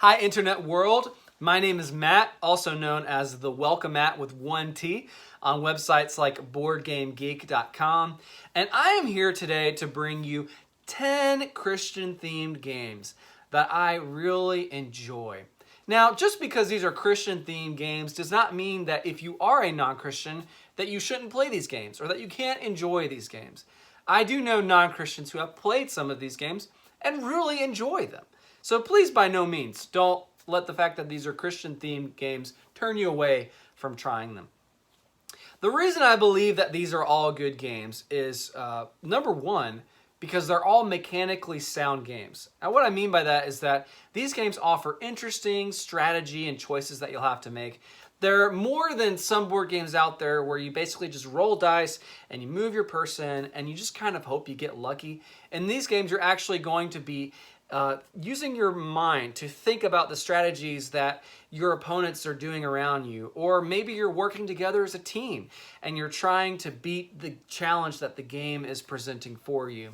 Hi, Internet world. My name is Matt, also known as the Welcome Matt with one T on websites like BoardGameGeek.com. And I am here today to bring you 10 Christian-themed games that I really enjoy. Now, just because these are Christian-themed games does not mean that if you are a non-Christian that you shouldn't play these games or that you can't enjoy these games. I do know non-Christians who have played some of these games and really enjoy them. So please, by no means, don't let the fact that these are Christian-themed games turn you away from trying them. The reason I believe that these are all good games is, number one, because they're all mechanically sound games. Now, what I mean by that is that these games offer interesting strategy and choices that you'll have to make. They're more than some board games out there where you basically just roll dice and you move your person and you just kind of hope you get lucky. In these games, you're actually going to be using your mind to think about the strategies that your opponents are doing around you. Or maybe you're working together as a team and you're trying to beat the challenge that the game is presenting for you.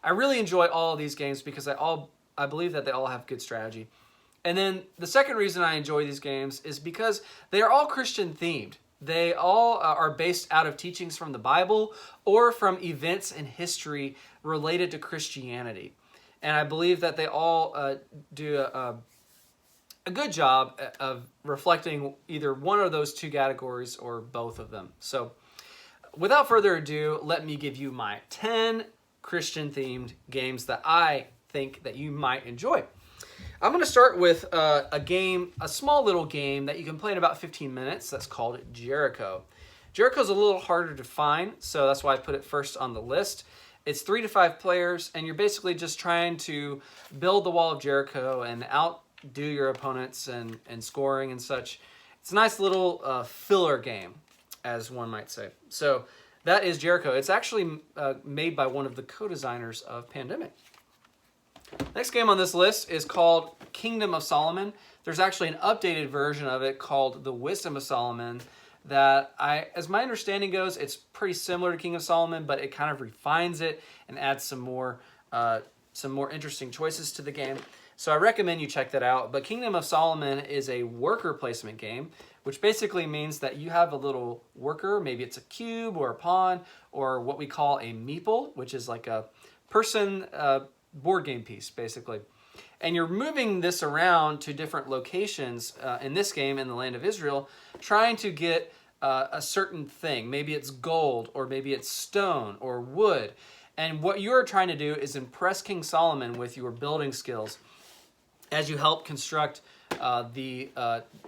I really enjoy all of these games because I believe that they all have good strategy. And then the second reason I enjoy these games is because they are all Christian themed. They all are based out of teachings from the Bible or from events in history related to Christianity. And I believe that they all do a good job of reflecting either one of those two categories or both of them. So without further ado, let me give you my 10 Christian-themed games that I think that you might enjoy. I'm going to start with a small little game that you can play in about 15 minutes. That's called Jericho. Jericho's a little harder to find, so that's why I put it first on the list. It's 3 to 5 players, and you're basically just trying to build the wall of Jericho and outdo your opponents and scoring and such. It's a nice little filler game, as one might say. So that is Jericho. It's actually made by one of the co-designers of Pandemic. Next game on this list is called Kingdom of Solomon. There's actually an updated version of it called The Wisdom of Solomon that, as my understanding goes, it's pretty similar to King of Solomon, but it kind of refines it and adds some more interesting choices to the game. So I recommend you check that out. But Kingdom of Solomon is a worker placement game, which basically means that you have a little worker, maybe it's a cube or a pawn, or what we call a meeple, which is like a person board game piece, basically. And you're moving this around to different locations in this game in the land of Israel, trying to get a certain thing. Maybe it's gold, or maybe it's stone, or wood. And what you're trying to do is impress King Solomon with your building skills as you help construct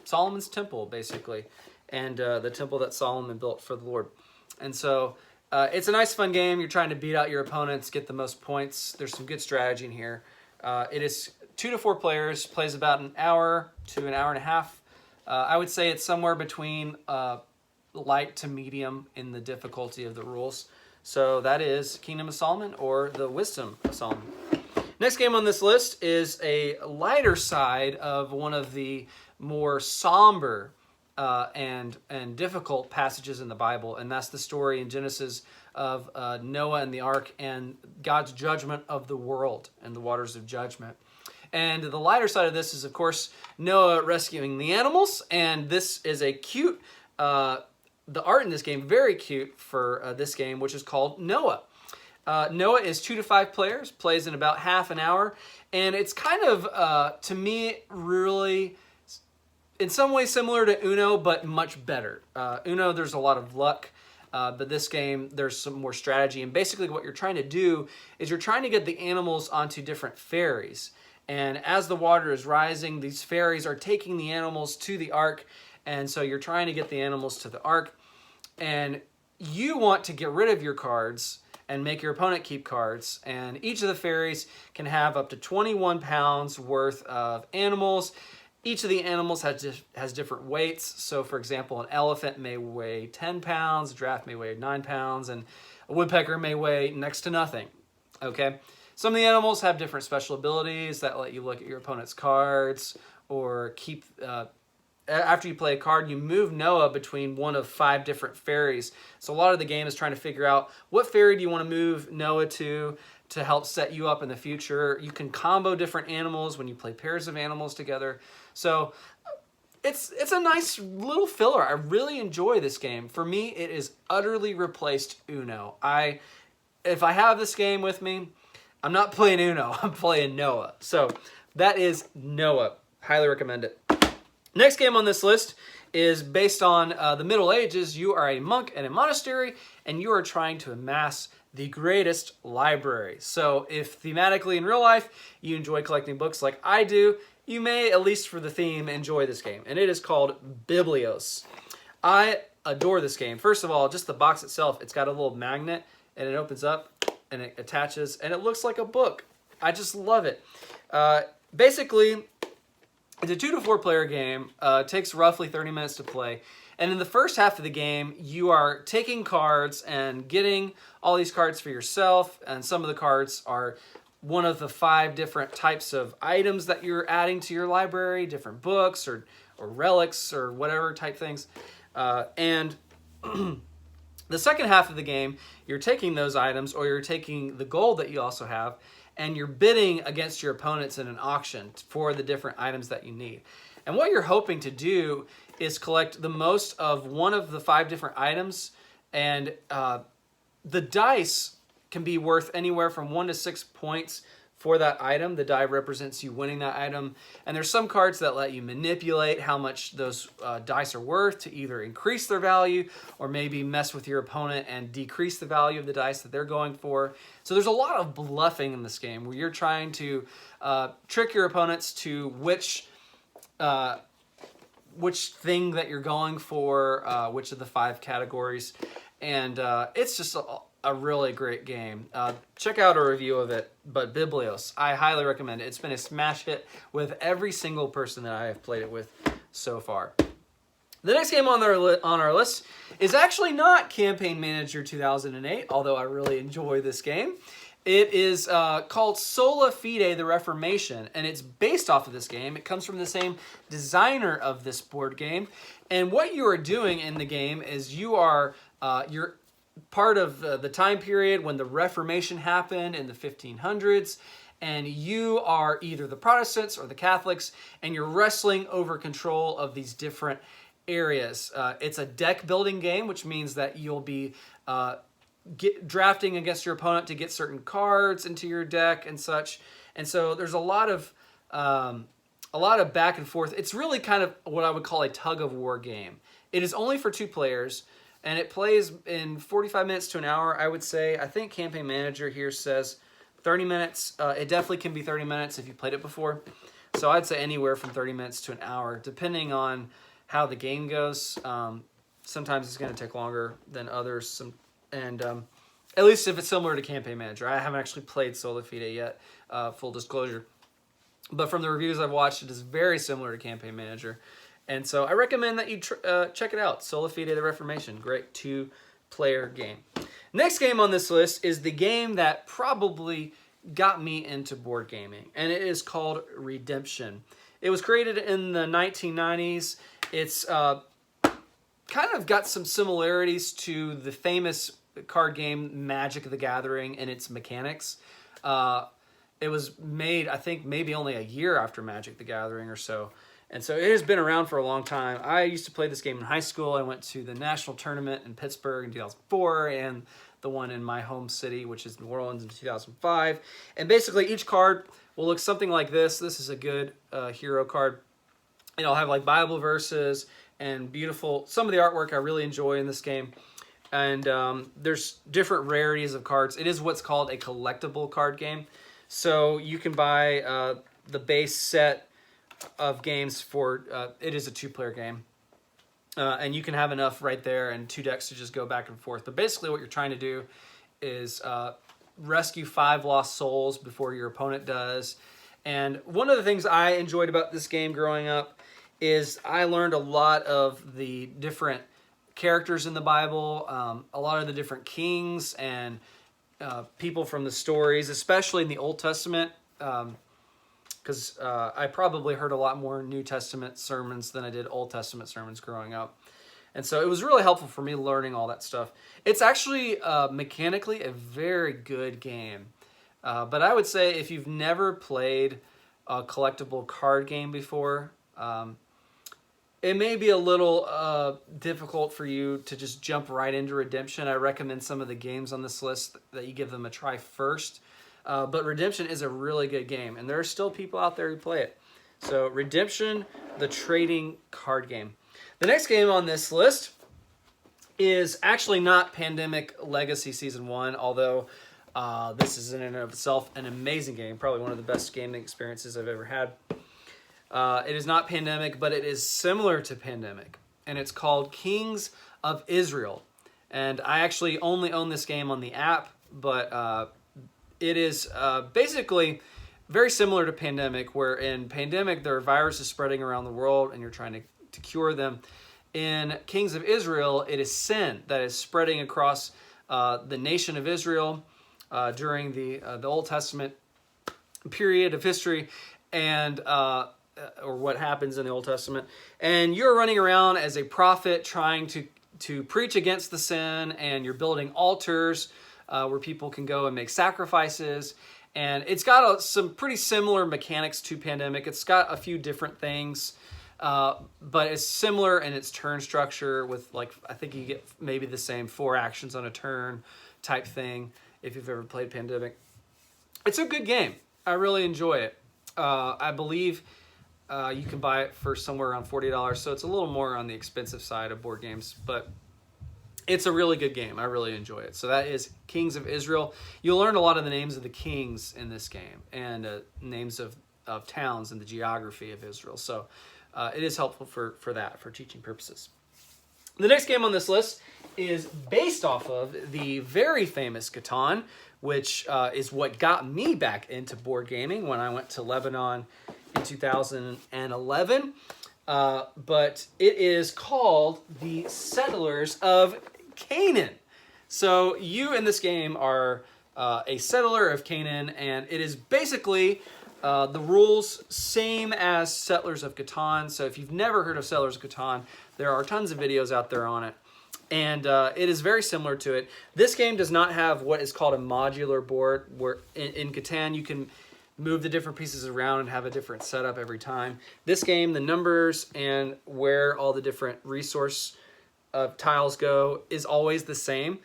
Solomon's temple, basically, and the temple that Solomon built for the Lord. And so it's a nice, fun game. You're trying to beat out your opponents, get the most points. There's some good strategy in here. It is 2 to 4 players, plays about an hour to an hour and a half. I would say it's somewhere between light to medium in the difficulty of the rules. So that is Kingdom of Solomon or The Wisdom of Solomon. Next game on this list is a lighter side of one of the more somber and difficult passages in the Bible, and that's the story in Genesis of Noah and the ark and God's judgment of the world and the waters of judgment. And the lighter side of this is, of course, Noah rescuing the animals, and this is a cute, the art in this game, very cute for this game, which is called Noah. Noah is 2 to 5 players, plays in about half an hour, and it's kind of, to me, really, in some ways similar to Uno, but much better. Uno, there's a lot of luck, but this game, there's some more strategy, and basically what you're trying to do is you're trying to get the animals onto different ferries. And as the water is rising, these ferries are taking the animals to the ark, and so you're trying to get the animals to the ark, and you want to get rid of your cards and make your opponent keep cards, and each of the ferries can have up to 21 pounds worth of animals. Each of the animals has different weights. So, for example, an elephant may weigh 10 pounds, a giraffe may weigh 9 pounds, and a woodpecker may weigh next to nothing, okay? Some of the animals have different special abilities that let you look at your opponent's cards or keep... after you play a card, you move Noah between one of 5 different ferries. So a lot of the game is trying to figure out what ferry do you want to move Noah to to help set you up in the future. You can combo different animals when you play pairs of animals together. So it's a nice little filler. I really enjoy this game. For me, it is utterly replaced Uno. If I have this game with me, I'm not playing Uno, I'm playing Noah. So that is Noah. Highly recommend it. Next game on this list is based on the Middle Ages. You are a monk in a monastery, and you are trying to amass the greatest library. So if thematically in real life you enjoy collecting books like I do, you may, at least for the theme, enjoy this game. And it is called Biblios. I adore this game. First of all, just the box itself, it's got a little magnet, and it opens up, and it attaches, and it looks like a book. I just love it. Basically, it's a 2 to 4 player game. It takes roughly 30 minutes to play. And in the first half of the game, you are taking cards and getting all these cards for yourself. And some of the cards are one of the 5 different types of items that you're adding to your library, different books or relics or whatever type things. And the second half of the game, you're taking those items, or you're taking the gold that you also have, and you're bidding against your opponents in an auction for the different items that you need. And what you're hoping to do is collect the most of one of the 5 different items, and the dice can be worth anywhere from 1 to 6 points for that item. The die represents you winning that item. And there's some cards that let you manipulate how much those dice are worth to either increase their value or maybe mess with your opponent and decrease the value of the dice that they're going for. So there's a lot of bluffing in this game where you're trying to trick your opponents to which thing that you're going for, which of the 5 categories. And it's just a really great game. Check out a review of it, but Biblios, I highly recommend it. It's been a smash hit with every single person that I have played it with so far. The next game on our list is actually not Campaign Manager 2008, although I really enjoy this game. It is called Sola Fide, the Reformation, and it's based off of this game. It comes from the same designer of this board game. And what you are doing in the game is you're part of the time period when the Reformation happened in the 1500s, and you are either the Protestants or the Catholics, and you're wrestling over control of these different areas. It's a deck building game, which means that you'll be drafting against your opponent to get certain cards into your deck and such. And so there's a lot of back and forth. It's really kind of what I would call a tug of war game. It is only for 2 players, and it plays in 45 minutes to an hour, I would say. I think Campaign Manager here says 30 minutes. It definitely can be 30 minutes if you played it before. So I'd say anywhere from 30 minutes to an hour, depending on how the game goes. Sometimes it's going to take longer than others. At least if it's similar to Campaign Manager. I haven't actually played Sola Fide yet, full disclosure. But from the reviews I've watched, it is very similar to Campaign Manager. And so I recommend that you check it out. Sola Fide, the Reformation. Great 2-player game. Next game on this list is the game that probably got me into board gaming, and it is called Redemption. It was created in the 1990s. It's kind of got some similarities to the famous card game Magic the Gathering and its mechanics. It was made, I think, maybe only a year after Magic the Gathering or so. And so it has been around for a long time. I used to play this game in high school. I went to the national tournament in Pittsburgh in 2004 and the one in my home city, which is New Orleans, in 2005. And basically each card will look something like this. This is a good hero card. It'll have like Bible verses and beautiful, some of the artwork I really enjoy in this game. And there's different rarities of cards. It is what's called a collectible card game. So you can buy the base set of games for, it is a 2-player game. And you can have enough right there and 2 decks to just go back and forth. But basically what you're trying to do is rescue 5 lost souls before your opponent does. And one of the things I enjoyed about this game growing up is I learned a lot of the different characters in the Bible, a lot of the different kings and people from the stories, especially in the Old Testament, because I probably heard a lot more New Testament sermons than I did Old Testament sermons growing up. And so it was really helpful for me learning all that stuff. It's actually mechanically a very good game. But I would say if you've never played a collectible card game before, it may be a little difficult for you to just jump right into Redemption. I recommend some of the games on this list that you give them a try first. But Redemption is a really good game, and there are still people out there who play it. So Redemption, the trading card game. The next game on this list is actually not Pandemic Legacy Season 1, although this is in and of itself an amazing game, probably one of the best gaming experiences I've ever had. It is not Pandemic, but it is similar to Pandemic, and it's called Kings of Israel. And I actually only own this game on the app, but it is basically very similar to Pandemic, where in Pandemic there are viruses spreading around the world and you're trying to cure them. In Kings of Israel, it is sin that is spreading across the nation of Israel during the Old Testament period of history, and or what happens in the Old Testament. And you're running around as a prophet trying to preach against the sin, and you're building altars where people can go and make sacrifices. And it's got some pretty similar mechanics to Pandemic. It's got a few different things, but it's similar in its turn structure with, like, I think you get maybe the same 4 actions on a turn type thing if you've ever played Pandemic. It's a good game. I really enjoy it. I believe you can buy it for somewhere around $40, so it's a little more on the expensive side of board games, but it's a really good game. I really enjoy it. So that is Kings of Israel. You'll learn a lot of the names of the kings in this game, and names of towns and the geography of Israel. So it is helpful for that, for teaching purposes. The next game on this list is based off of the very famous Catan, which is what got me back into board gaming when I went to Lebanon in 2011. But it is called the Settlers of Canaan. So you in this game are a settler of Canaan, and it is basically the rules same as Settlers of Catan. So if you've never heard of Settlers of Catan, there are tons of videos out there on it, and it is very similar to it. This game does not have what is called a modular board, where in Catan you can move the different pieces around and have a different setup every time. This game, the numbers and where all the different resource tiles go is always the same,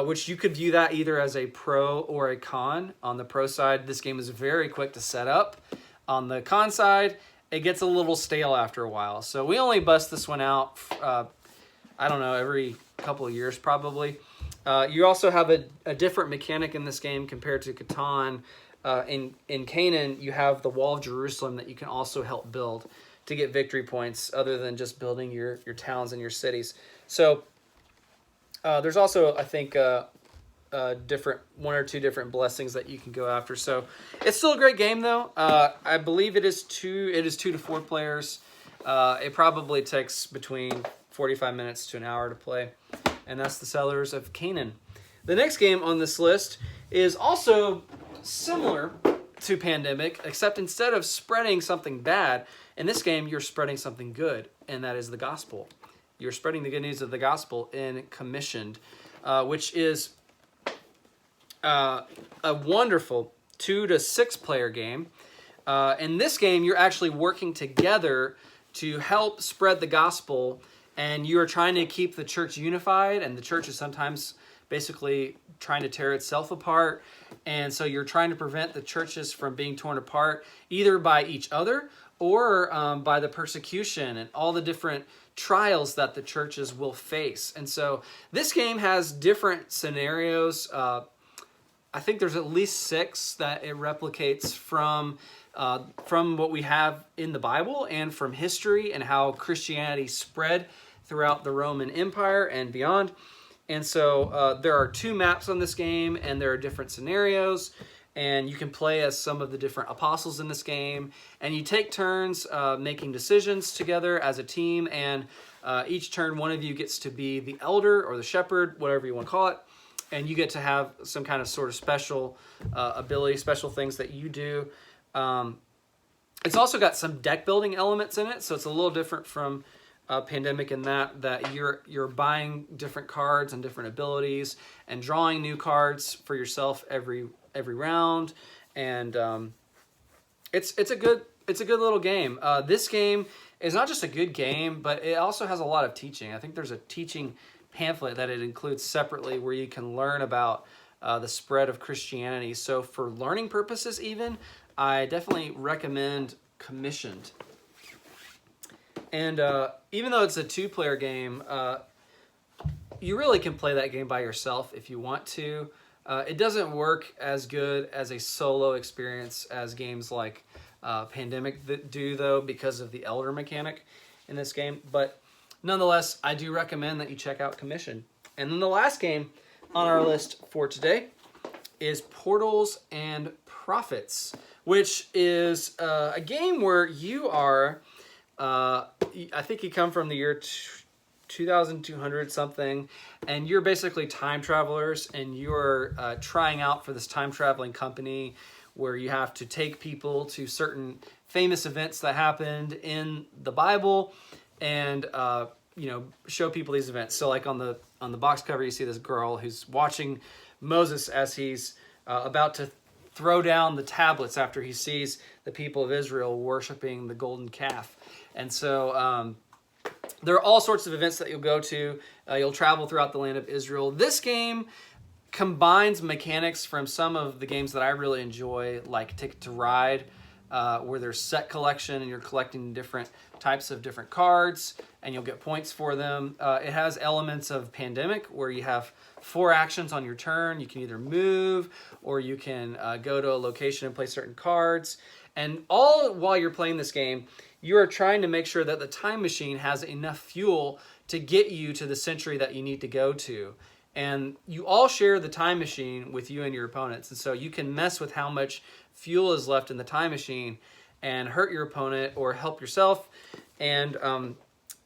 which you could view that either as a pro or a con. On the pro side, this game is very quick to set up. On the con side, it gets a little stale after a while. So we only bust this one out, I don't know, every couple of years probably. You also have a different mechanic in this game compared to Catan. In Canaan, you have the Wall of Jerusalem that you can also help build to get victory points other than just building your towns and your cities. So there's also, I think, different 1 or 2 different blessings that you can go after. So it's still a great game, though. I believe it is 2 to 4 players. It probably takes between 45 minutes to an hour to play, and that's the Settlers of Canaan. The next game on this list is also similar to Pandemic, except instead of spreading something bad, in this game you're spreading something good, and that is the gospel. You're spreading the good news of the gospel in Commissioned, which is a wonderful 2 to 6 player game. In this game, you're actually working together to help spread the gospel, and you are trying to keep the church unified, and the church is sometimes basically trying to tear itself apart. And so you're trying to prevent the churches from being torn apart, either by each other or by the persecution and all the different trials that the churches will face. And so this game has different scenarios. I think there's at least 6 that it replicates from what we have in the Bible and from history and how Christianity spread throughout the Roman Empire and beyond. And so there are 2 maps on this game, and there are different scenarios, and you can play as some of the different apostles in this game, and you take turns making decisions together as a team, and each turn one of you gets to be the elder or the shepherd, whatever you want to call it, and you get to have some kind of sort of special ability, special things that you do. It's also got some deck building elements in it, so it's a little different from Pandemic in that you're buying different cards and different abilities and drawing new cards for yourself every every round, and it's a good little game. This game is not just a good game, but it also has a lot of teaching. I think there's a teaching pamphlet that it includes separately where you can learn about the spread of Christianity. So for learning purposes even, I definitely recommend Commissioned. And even though it's a 2-player game, you really can play that game by yourself if you want to. It doesn't work as good as a solo experience as games like Pandemic do, though, because of the elder mechanic in this game. But nonetheless, I do recommend that you check out Commission. And then the last game on our list for today is Portals and Prophets, which is a game where you are, I think you come from the year 2200 something, and you're basically time travelers, and you're trying out for this time traveling company where you have to take people to certain famous events that happened in the Bible, and show people these events. So like on the box cover, you see this girl who's watching Moses as he's about to throw down the tablets after he sees the people of Israel worshiping the golden calf. And so there are all sorts of events that you'll go to. You'll travel throughout the land of Israel. This game combines mechanics from some of the games that I really enjoy, like Ticket to Ride, where there's set collection and you're collecting different types of different cards and you'll get points for them. It has elements of Pandemic where you have 4 actions on your turn. You can either move or you can go to a location and play certain cards. And all while you're playing this game, you are trying to make sure that the time machine has enough fuel to get you to the century that you need to go to. And you all share the time machine with you and your opponents. And so you can mess with how much fuel is left in the time machine and hurt your opponent or help yourself. And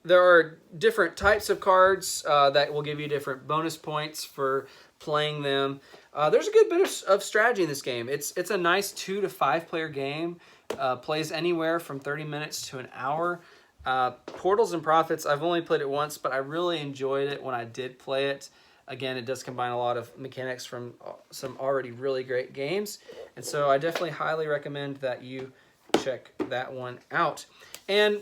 there are different types of cards that will give you different bonus points for playing them. There's a good bit of strategy in this game. It's a nice 2 to 5 player game. Plays anywhere from 30 minutes to an hour. Portals and Prophets, I've only played it once, but I really enjoyed it when I did play it. Again, it does combine a lot of mechanics from some already really great games. And so I definitely highly recommend that you check that one out. And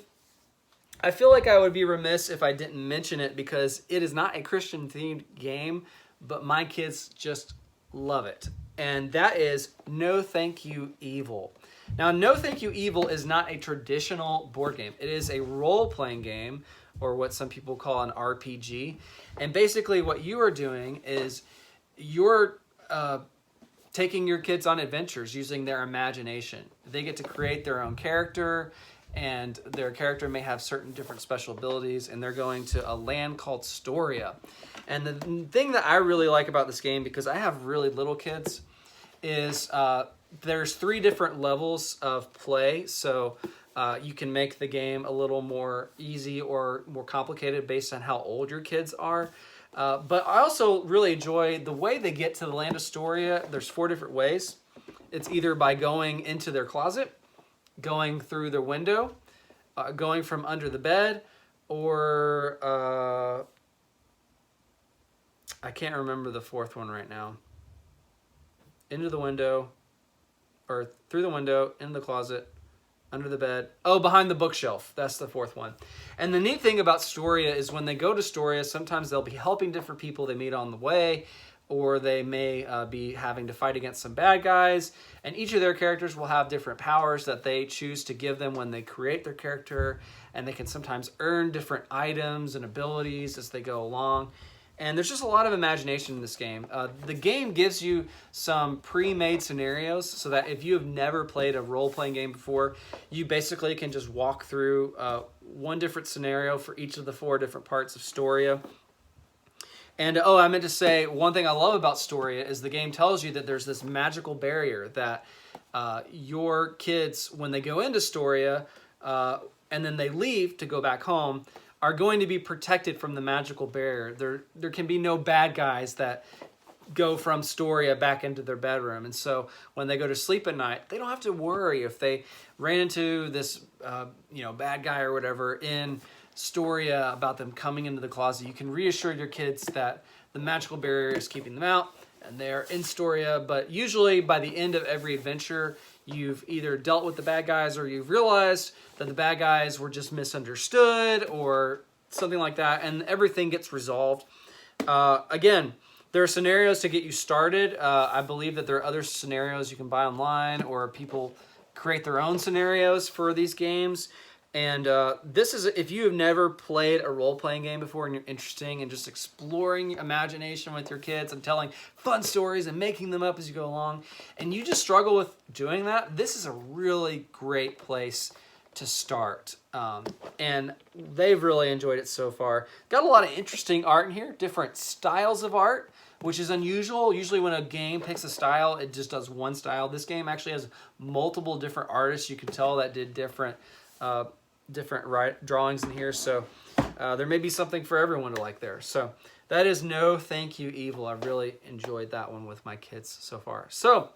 I feel like I would be remiss if I didn't mention it because it is not a Christian-themed game, but my kids just love it. And that is No Thank You Evil. Now, No Thank You Evil is not a traditional board game. It is a role-playing game, or what some people call an RPG. And basically what you are doing is you're taking your kids on adventures using their imagination. They get to create their own character, and their character may have certain different special abilities, and they're going to a land called Storia. And the thing that I really like about this game, because I have really little kids, is there's 3 different levels of play. So you can make the game a little more easy or more complicated based on how old your kids are. But I also really enjoy the way they get to the land of Storia. There's 4 different ways. It's either by going into their closet, going through their window, going from under the bed, or I can't remember the 4th one right now. Into the window, or through the window, into the closet, under the bed. Oh, behind the bookshelf. That's the 4th one. And the neat thing about Storia is when they go to Storia, sometimes they'll be helping different people they meet on the way, or they may be having to fight against some bad guys. And each of their characters will have different powers that they choose to give them when they create their character. And they can sometimes earn different items and abilities as they go along. And there's just a lot of imagination in this game. The game gives you some pre-made scenarios so that if you have never played a role-playing game before, you basically can just walk through one different scenario for each of the 4 different parts of Storia. And I meant to say, one thing I love about Storia is the game tells you that there's this magical barrier that your kids, when they go into Storia and then they leave to go back home, are going to be protected from the magical barrier. There can be no bad guys that go from Storia back into their bedroom. And so when they go to sleep at night, they don't have to worry if they ran into this bad guy or whatever in Storia about them coming into the closet. You can reassure your kids that the magical barrier is keeping them out, and they're in Storia, but usually by the end of every adventure, you've either dealt with the bad guys or you've realized that the bad guys were just misunderstood or something like that, and everything gets resolved. Again, there are scenarios to get you started. I believe that there are other scenarios you can buy online, or people create their own scenarios for these games. And this is, if you have never played a role-playing game before and you're interested in just exploring imagination with your kids and telling fun stories and making them up as you go along, and you just struggle with doing that, this is a really great place to start. And they've really enjoyed it so far. Got a lot of interesting art in here, different styles of art, which is unusual. Usually when a game picks a style, it just does one style. This game actually has multiple different artists. You can tell that did different drawings in here. So there may be something for everyone to like there. So that is No Thank You Evil. I've really enjoyed that one with my kids so far. So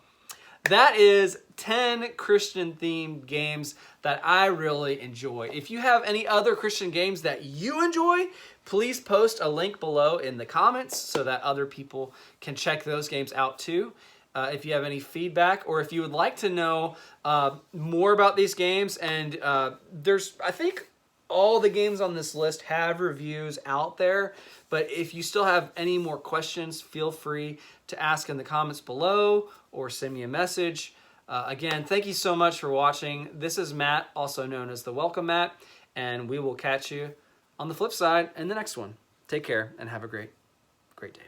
that is 10 Christian-themed games that I really enjoy. If you have any other Christian games that you enjoy, please post a link below in the comments so that other people can check those games out too. If you have any feedback, or if you would like to know more about these games, and I think all the games on this list have reviews out there, but if you still have any more questions, feel free to ask in the comments below or send me a message. Again, thank you so much for watching. This is Matt, also known as the Welcome Matt, and we will catch you on the flip side in the next one. Take care and have a great day.